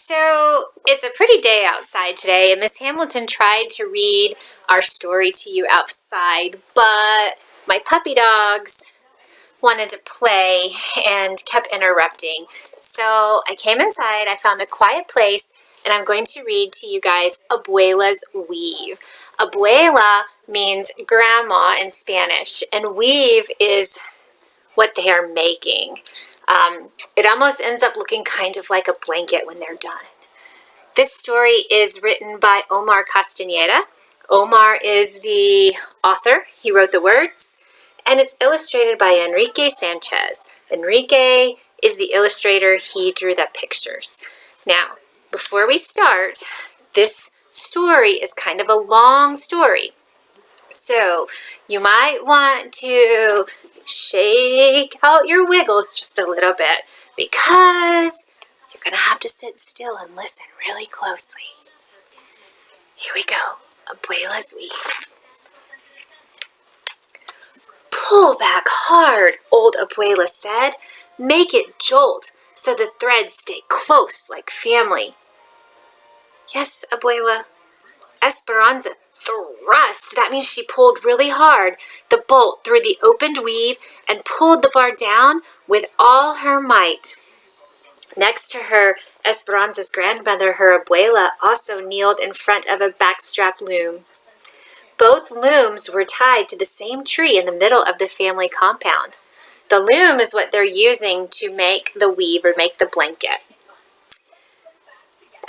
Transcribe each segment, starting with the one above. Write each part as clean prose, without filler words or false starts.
So it's a pretty day outside today, and Miss Hamilton tried to read our story to you outside, but my puppy dogs wanted to play and kept interrupting. So I came inside, I found a quiet place, and I'm going to read to you guys Abuela's Weave. Abuela means grandma in Spanish, and weave is what they are making. It almost ends up looking kind of like a blanket when they're done. This story is written by Omar Castañeda. Omar is the author. He wrote the words, and it's illustrated by Enrique Sanchez. Enrique is the illustrator. He drew the pictures. Now, before we start, this story is kind of a long story. So you might want to shake out your wiggles just a little bit because you're going to have to sit still and listen really closely. Here we go. Abuela's Weave. Pull back hard, old Abuela said. Make it jolt so the threads stay close like family. Yes, Abuela. Esperanza thrust. That means she pulled really hard, the bolt through the opened weave and pulled the bar down with all her might. Next to her, Esperanza's grandmother, her abuela, also kneeled in front of a backstrap loom. Both looms were tied to the same tree in the middle of the family compound. The loom is what they're using to make the weave or make the blanket.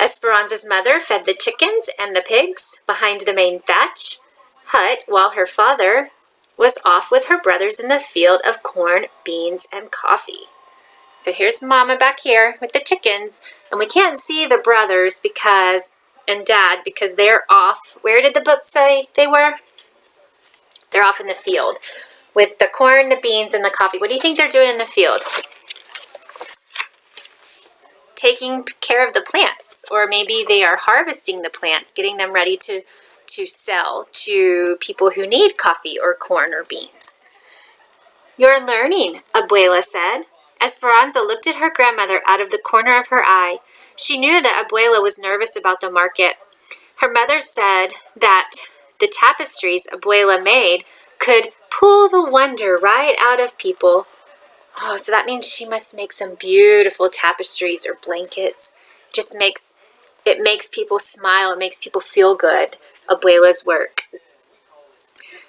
Esperanza's mother fed the chickens and the pigs behind the main thatch hut while her father was off with her brothers in the field of corn, beans, and coffee. So here's Mama back here with the chickens, and we can't see the brothers and Dad because they're off. Where did the book say they were? They're off in the field with the corn, the beans, and the coffee. What do you think they're doing in the field? Taking care of the plants, or maybe they are harvesting the plants, getting them ready to sell to people who need coffee or corn or beans. You're learning, Abuela said. Esperanza looked at her grandmother out of the corner of her eye. She knew that Abuela was nervous about the market. Her mother said that the tapestries Abuela made could pull the wonder right out of people. Oh, so that means she must make some beautiful tapestries or blankets. It makes people smile. It makes people feel good, Abuela's work.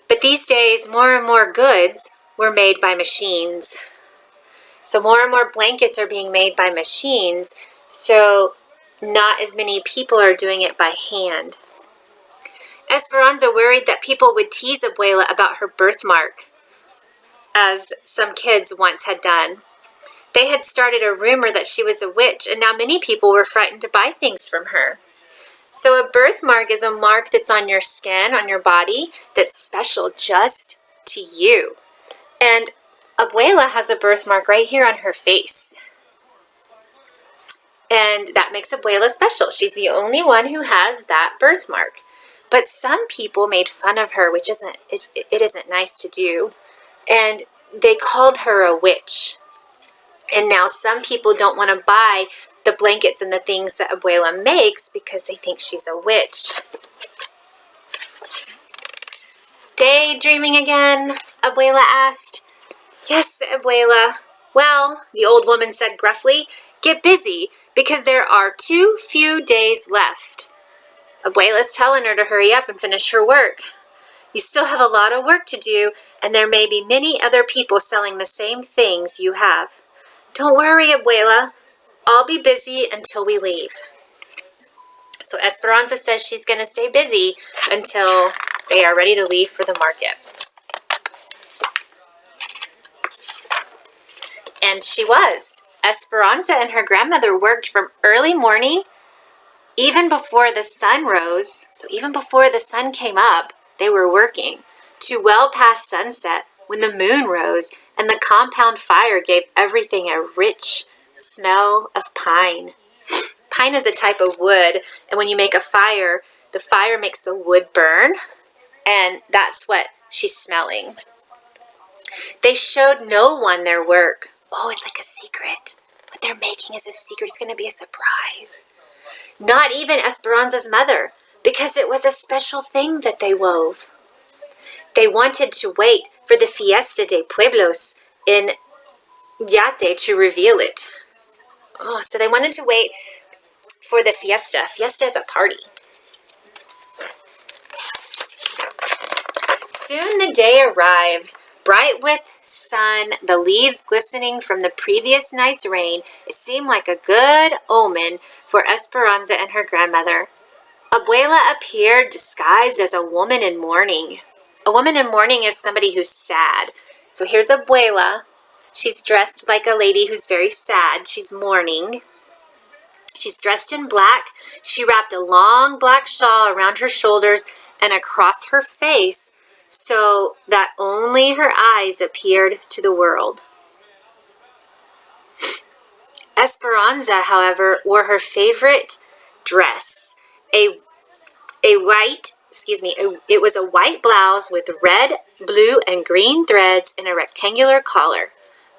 But these days, more and more goods were made by machines. So more and more blankets are being made by machines, so not as many people are doing it by hand. Esperanza worried that people would tease Abuela about her birthmark, as some kids once had done. They had started a rumor that she was a witch, and now many people were frightened to buy things from her. So a birthmark is a mark that's on your skin, on your body, that's special just to you. And Abuela has a birthmark right here on her face. And that makes Abuela special. She's the only one who has that birthmark. But some people made fun of her, which it isn't nice to do. And they called her a witch. And now some people don't want to buy the blankets and the things that Abuela makes because they think she's a witch. Daydreaming again? Abuela asked. Yes, Abuela. Well, the old woman said gruffly, get busy because there are too few days left. Abuela's telling her to hurry up and finish her work. You still have a lot of work to do, and there may be many other people selling the same things you have. Don't worry, Abuela. I'll be busy until we leave. So Esperanza says she's going to stay busy until they are ready to leave for the market. And she was. Esperanza and her grandmother worked from early morning, even before the sun rose. So even before the sun came up, they were working, to well past sunset when the moon rose and the compound fire gave everything a rich smell of pine. Pine is a type of wood, and when you make a fire, the fire makes the wood burn, and that's what she's smelling. They showed no one their work. Oh, it's like a secret. What they're making is a secret. It's going to be a surprise. Not even Esperanza's mother, because it was a special thing that they wove. They wanted to wait for the Fiesta de Pueblos in Yate to reveal it. Oh, so they wanted to wait for the fiesta. Fiesta is a party. Soon the day arrived, bright with sun, the leaves glistening from the previous night's rain. It seemed like a good omen for Esperanza and her grandmother. Abuela appeared disguised as a woman in mourning. A woman in mourning is somebody who's sad. So here's Abuela. She's dressed like a lady who's very sad. She's mourning. She's dressed in black. She wrapped a long black shawl around her shoulders and across her face so that only her eyes appeared to the world. Esperanza, however, wore her favorite dress, it was a white blouse with red, blue, and green threads and a rectangular collar.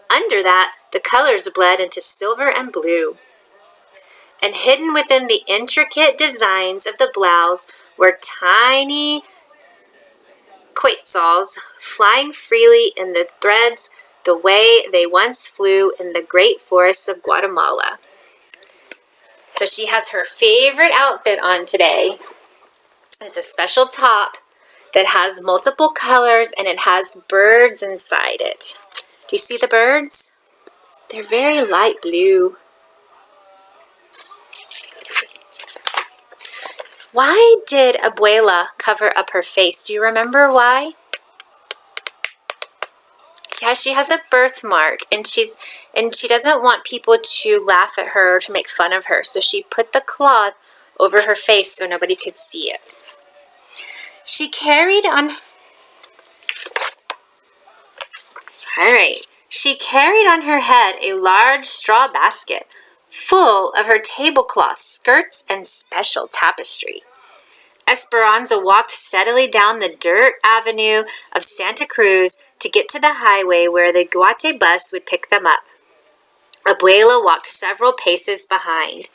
Under that, the colors bled into silver and blue. And hidden within the intricate designs of the blouse were tiny quetzals flying freely in the threads the way they once flew in the great forests of Guatemala. So she has her favorite outfit on today. It's a special top that has multiple colors and it has birds inside it. Do you see the birds? They're very light blue. Why did Abuela cover up her face? Do you remember why? Yeah, she has a birthmark and she doesn't want people to laugh at her or to make fun of her. So she put the cloth over her face so nobody could see it. She carried on her head a large straw basket full of her tablecloth, skirts, and special tapestry. Esperanza walked steadily down the dirt avenue of Santa Cruz to get to the highway where the Guate bus would pick them up. Abuela walked several paces behind.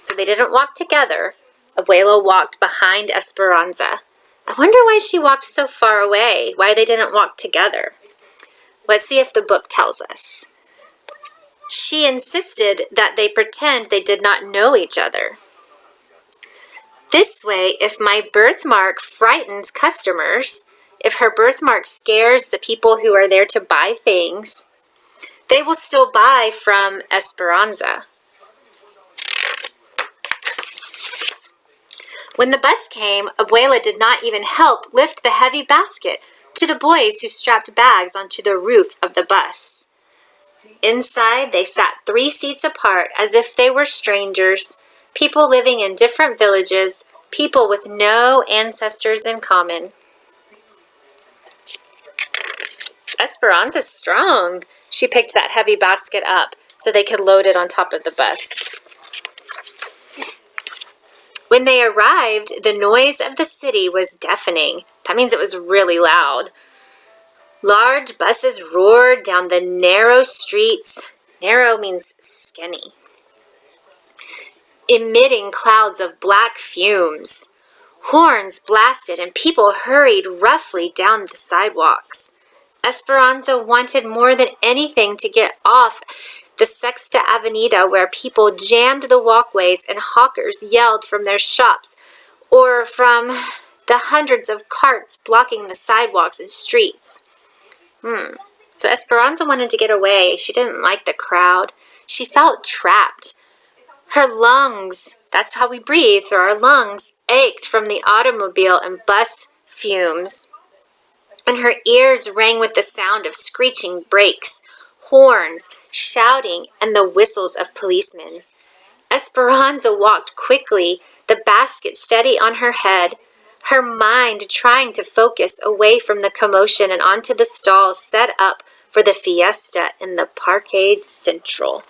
So they didn't walk together. Abuela walked behind Esperanza. I wonder why she walked so far away, why they didn't walk together. Let's see if the book tells us. She insisted that they pretend they did not know each other. This way, if my birthmark frightens customers, if her birthmark scares the people who are there to buy things, they will still buy from Esperanza. When the bus came, Abuela did not even help lift the heavy basket to the boys who strapped bags onto the roof of the bus. Inside, they sat 3 seats apart as if they were strangers, people living in different villages, people with no ancestors in common. Esperanza's strong. She picked that heavy basket up so they could load it on top of the bus. When they arrived, the noise of the city was deafening. That means it was really loud. Large buses roared down the narrow streets. Narrow means skinny. Emitting clouds of black fumes. Horns blasted and people hurried roughly down the sidewalks. Esperanza wanted more than anything to get off the Sexta Avenida where people jammed the walkways and hawkers yelled from their shops or from the hundreds of carts blocking the sidewalks and streets. So Esperanza wanted to get away. She didn't like the crowd. She felt trapped. Her lungs, that's how we breathe, through our lungs, ached from the automobile and bus fumes. And her ears rang with the sound of screeching brakes, horns, shouting, and the whistles of policemen. Esperanza walked quickly, the basket steady on her head, her mind trying to focus away from the commotion and onto the stalls set up for the fiesta in the Parque Central.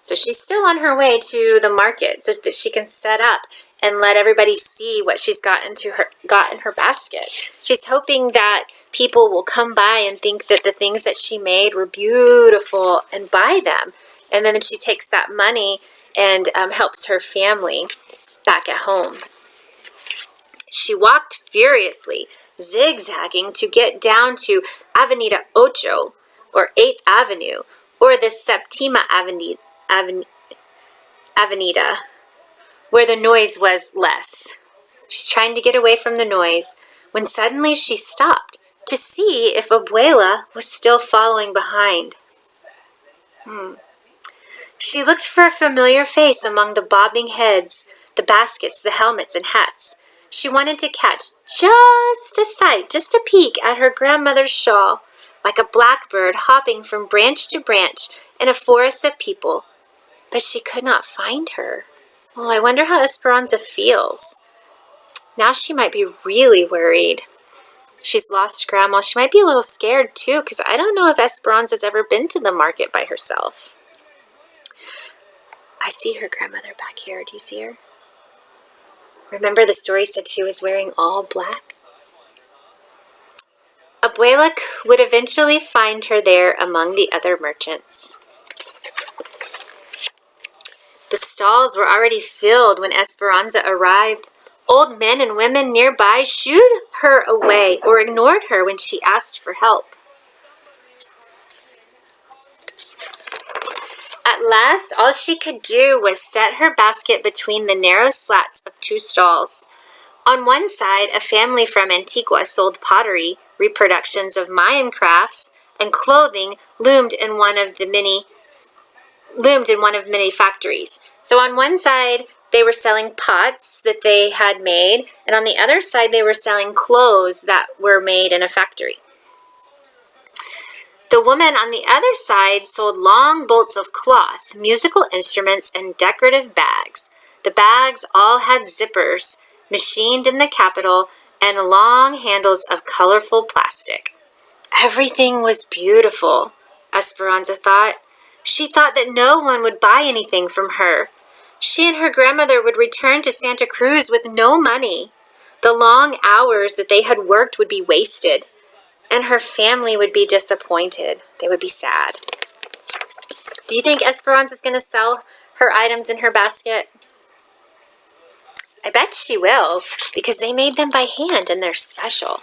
So she's still on her way to the market so that she can set up and let everybody see what she's got in her basket. She's hoping that people will come by and think that the things that she made were beautiful and buy them. And then she takes that money and helps her family back at home. She walked furiously, zigzagging to get down to Avenida Ocho, or 8th Avenue, or the Septima Avenida, where the noise was less. She's trying to get away from the noise when suddenly she stopped to see if Abuela was still following behind. She looked for a familiar face among the bobbing heads, the baskets, the helmets, and hats. She wanted to catch just a sight, just a peek at her grandmother's shawl, like a blackbird hopping from branch to branch in a forest of people. But she could not find her. Oh, I wonder how Esperanza feels. Now she might be really worried. She's lost Grandma. She might be a little scared too, because I don't know if Esperanza's ever been to the market by herself. I see her grandmother back here. Do you see her? Remember the story said she was wearing all black? Abuela would eventually find her there among the other merchants. The stalls were already filled when Esperanza arrived. Old men and women nearby shooed her away or ignored her when she asked for help. At last, all she could do was set her basket between the narrow slats of two stalls. On one side, a family from Antigua sold pottery, reproductions of Mayan crafts, and clothing loomed in one of many factories. So on one side, they were selling pots that they had made, and on the other side, they were selling clothes that were made in a factory. The woman on the other side sold long bolts of cloth, musical instruments, and decorative bags. The bags all had zippers, machined in the capital, and long handles of colorful plastic. Everything was beautiful, Esperanza thought. She thought that no one would buy anything from her. She and her grandmother would return to Santa Cruz with no money. The long hours that they had worked would be wasted, and her family would be disappointed. They would be sad. Do you think Esperanza's going to sell her items in her basket? I bet she will, because they made them by hand and they're special.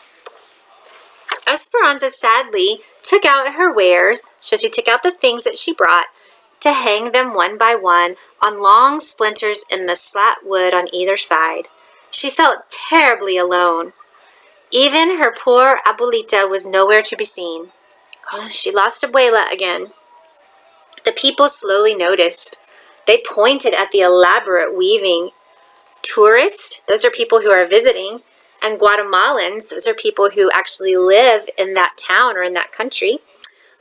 Esperanza sadly took out her wares, so she took out the things that she brought, to hang them one by one on long splinters in the slat wood on either side. She felt terribly alone. Even her poor abuelita was nowhere to be seen. Oh, she lost Abuela again. The people slowly noticed. They pointed at the elaborate weaving. Tourists, those are people who are visiting, and Guatemalans, those are people who actually live in that town or in that country,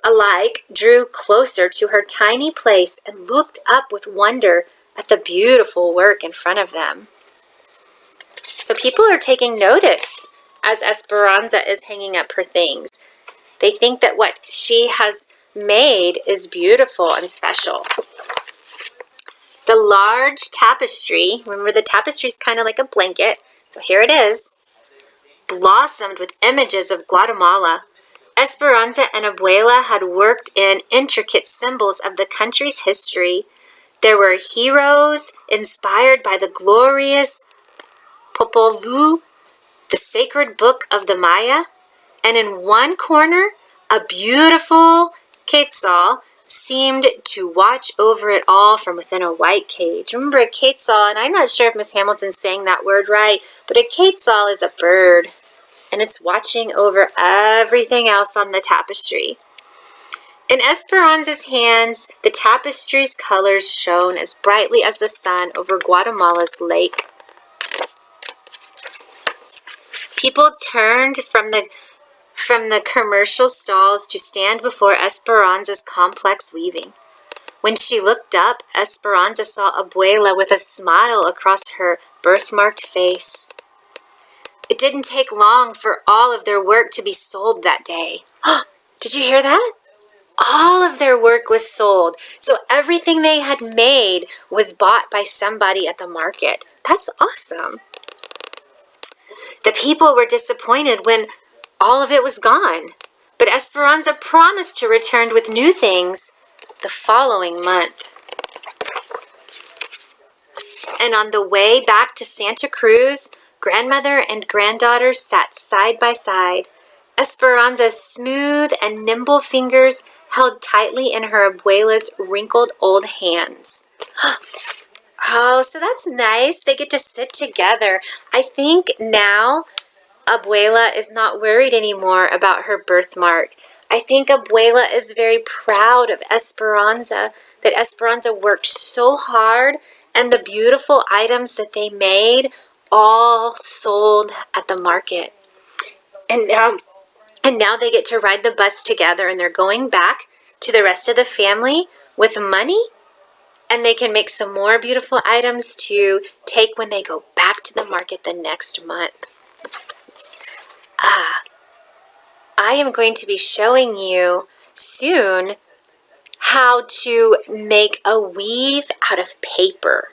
alike drew closer to her tiny place and looked up with wonder at the beautiful work in front of them. So people are taking notice as Esperanza is hanging up her things. They think that what she has made is beautiful and special. The large tapestry, remember the tapestry is kind of like a blanket, so here it is, blossomed with images of Guatemala. Esperanza and Abuela had worked in intricate symbols of the country's history. There were heroes inspired by the glorious Popol Vuh, the sacred book of the Maya, and in one corner, a beautiful quetzal seemed to watch over it all from within a white cage. Remember a quetzal, and I'm not sure if Miss Hamilton's saying that word right, but a quetzal is a bird, and it's watching over everything else on the tapestry. In Esperanza's hands, the tapestry's colors shone as brightly as the sun over Guatemala's lake. People turned from the commercial stalls to stand before Esperanza's complex weaving. When she looked up, Esperanza saw Abuela with a smile across her birthmarked face. It didn't take long for all of their work to be sold that day. Did you hear that? All of their work was sold. So everything they had made was bought by somebody at the market. That's awesome. The people were disappointed when all of it was gone. But Esperanza promised to return with new things the following month. And on the way back to Santa Cruz, grandmother and granddaughter sat side by side. Esperanza's smooth and nimble fingers held tightly in her abuela's wrinkled old hands. Oh, so that's nice. They get to sit together. I think now Abuela is not worried anymore about her birthmark. I think Abuela is very proud of Esperanza, that Esperanza worked so hard and the beautiful items that they made all sold at the market. And now they get to ride the bus together, and they're going back to the rest of the family with money, and they can make some more beautiful items to take when they go back to the market the next month. I am going to be showing you soon how to make a weave out of paper.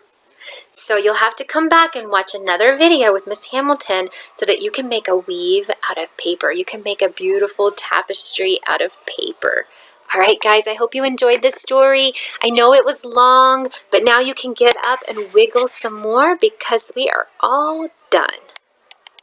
So you'll have to come back and watch another video with Miss Hamilton so that you can make a weave out of paper. You can make a beautiful tapestry out of paper. All right, guys, I hope you enjoyed this story. I know it was long, but now you can get up and wiggle some more because we are all done.